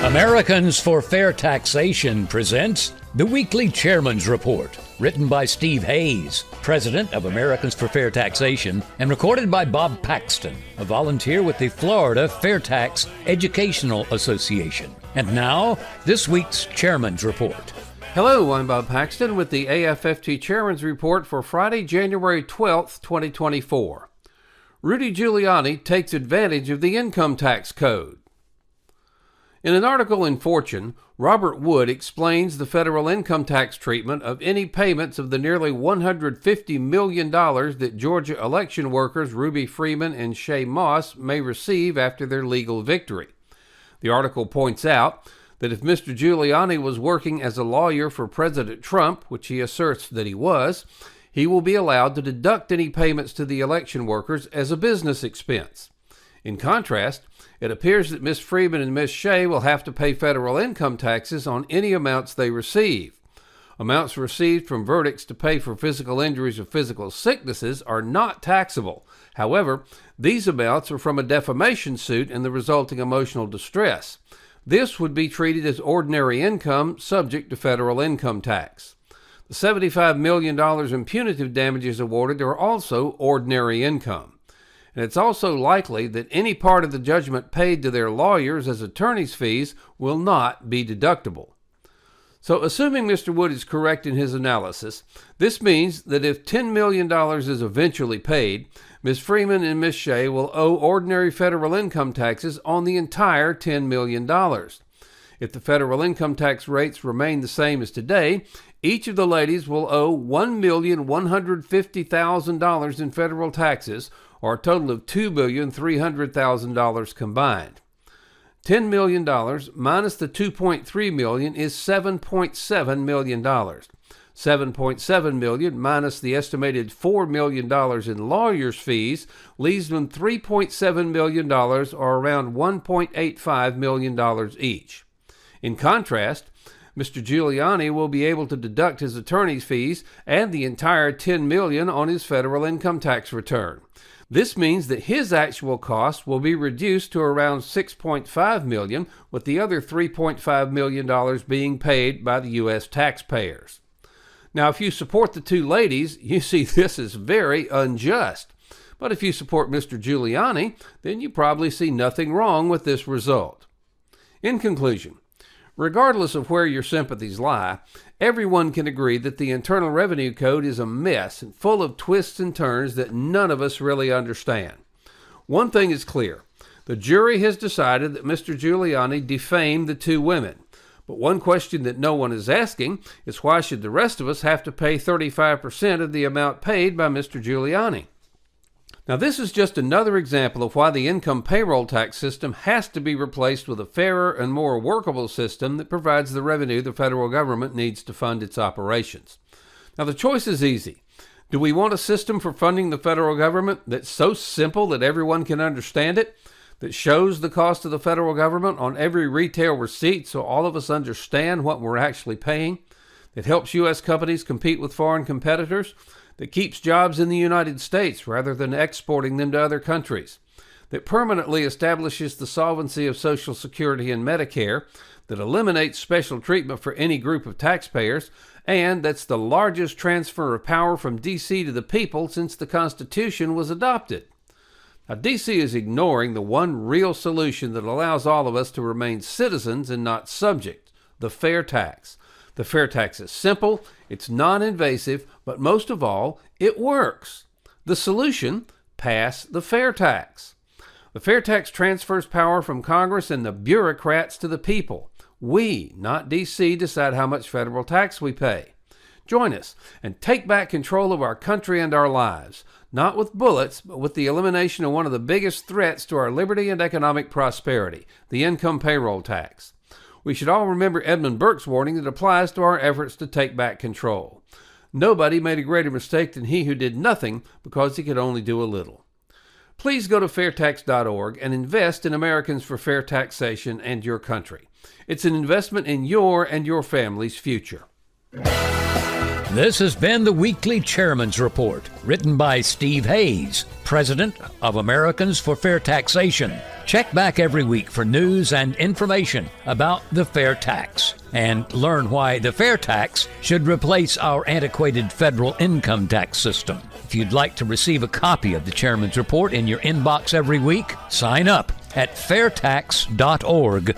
Americans for Fair Taxation presents the Weekly Chairman's Report, written by Steve Hayes, president of Americans for Fair Taxation, and recorded by Bob Paxton, a volunteer with the Florida Fair Tax Educational Association. And now, this week's Chairman's Report. Hello, I'm Bob Paxton with the AFFT Chairman's Report for Friday, January 12th, 2024. Rudy Giuliani takes advantage of the income tax code. In an article in Fortune, Robert Wood explains the federal income tax treatment of any payments of the nearly $150 million that Georgia election workers Ruby Freeman and Shay Moss may receive after their legal victory. The article points out that if Mr. Giuliani was working as a lawyer for President Trump, which he asserts that he was, he will be allowed to deduct any payments to the election workers as a business expense. In contrast, it appears that Ms. Freeman and Ms. Shay will have to pay federal income taxes on any amounts they receive. Amounts received from verdicts to pay for physical injuries or physical sicknesses are not taxable. However, these amounts are from a defamation suit and the resulting emotional distress. This would be treated as ordinary income subject to federal income tax. The $75 million in punitive damages awarded are also ordinary income. And it's also likely that any part of the judgment paid to their lawyers as attorney's fees will not be deductible. So assuming Mr. Wood is correct in his analysis, this means that if $10 million is eventually paid, Ms. Freeman and Ms. Shay will owe ordinary federal income taxes on the entire $10 million. If the federal income tax rates remain the same as today, each of the ladies will owe $1,150,000 in federal taxes, or a total of $2,300,000 combined. $10 million minus the $2.3 million is $7.7 million. $7.7 million minus the estimated $4 million in lawyers' fees leaves them $3.7 million, or around $1.85 million each. In contrast, Mr. Giuliani will be able to deduct his attorney's fees and the entire $10 million on his federal income tax return. This means that his actual costs will be reduced to around $6.5 million, with the other $3.5 million being paid by the U.S. taxpayers. Now, if you support the two ladies, you see this is very unjust. But if you support Mr. Giuliani, then you probably see nothing wrong with this result. In conclusion, regardless of where your sympathies lie, everyone can agree that the Internal Revenue Code is a mess and full of twists and turns that none of us really understand. One thing is clear. The jury has decided that Mr. Giuliani defamed the two women. But one question that no one is asking is why should the rest of us have to pay 35% of the amount paid by Mr. Giuliani? Now, this is just another example of why the income payroll tax system has to be replaced with a fairer and more workable system that provides the revenue the federal government needs to fund its operations. Now, the choice is easy. Do we want a system for funding the federal government that's so simple that everyone can understand it, that shows the cost of the federal government on every retail receipt so all of us understand what we're actually paying, that helps U.S. companies compete with foreign competitors, that keeps jobs in the United States rather than exporting them to other countries, that permanently establishes the solvency of Social Security and Medicare, that eliminates special treatment for any group of taxpayers, and that's the largest transfer of power from D.C. to the people since the Constitution was adopted. Now, D.C. is ignoring the one real solution that allows all of us to remain citizens and not subject, the fair tax. The fair tax is simple, it's non-invasive, but most of all, it works. The solution: pass the fair tax. The fair tax transfers power from Congress and the bureaucrats to the people. We, not D.C., decide how much federal tax we pay. Join us and take back control of our country and our lives, not with bullets, but with the elimination of one of the biggest threats to our liberty and economic prosperity, the income payroll tax. We should all remember Edmund Burke's warning that applies to our efforts to take back control. Nobody made a greater mistake than he who did nothing because he could only do a little. Please go to fairtax.org and invest in Americans for Fair Taxation and your country. It's an investment in your and your family's future. This has been the Weekly Chairman's Report, written by Steve Hayes, President of Americans for Fair Taxation. Check back every week for news and information about the fair tax, and learn why the fair tax should replace our antiquated federal income tax system. If you'd like to receive a copy of the Chairman's Report in your inbox every week, sign up at fairtax.org.